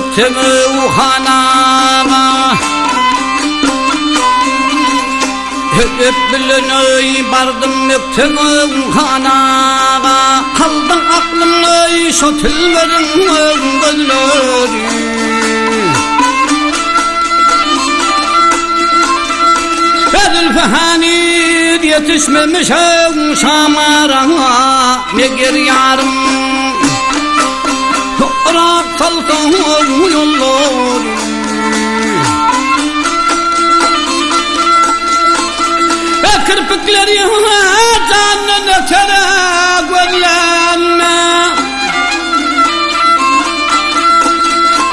müktemi uhanama hep biliney bardım müktemi uhanama kaldın aklımla şu tüllerin gözleri Zülfihani yetişmemiş şamarana Neger yarım Irak saltan yolları Kirpikleri canını tere gözlerine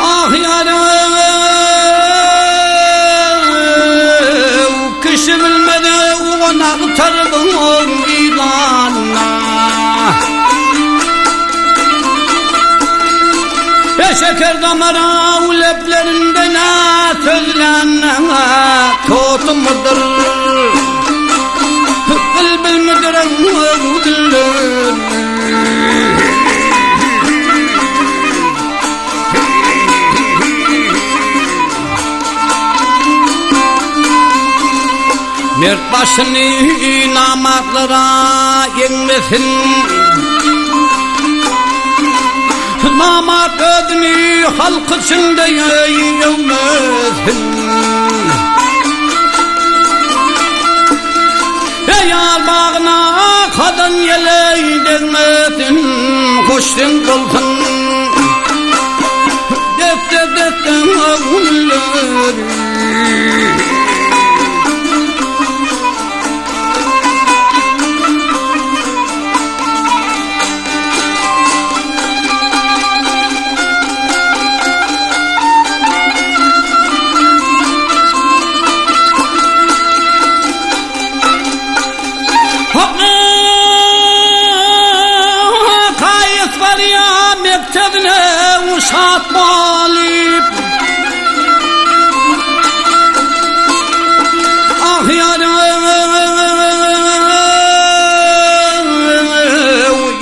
Ah yarım Kışı bilmedi ona tardım ilanına Şeker damara leplerinde ne sözlenme Totum mudur Bülbül müdür diller Mert başını namaklara yenmesin Namak ödünü halk içinde yenmesin Yar bağına kadın yeleği denmesin Hoştin olsun Defte gülleri mektebine uşak malip Ah yarım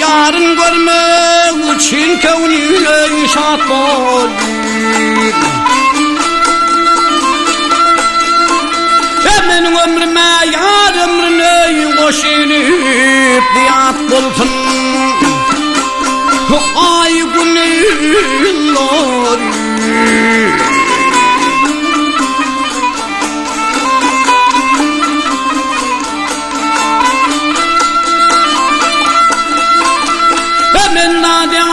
yarın görmek için kevniyle uşak malip Benim ömrüme yar ömrüne koşulup diyat bulsun Ay günler Ben nadim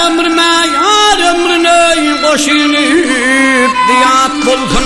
ömrüme yar ömrüne koşulup diyat bulsun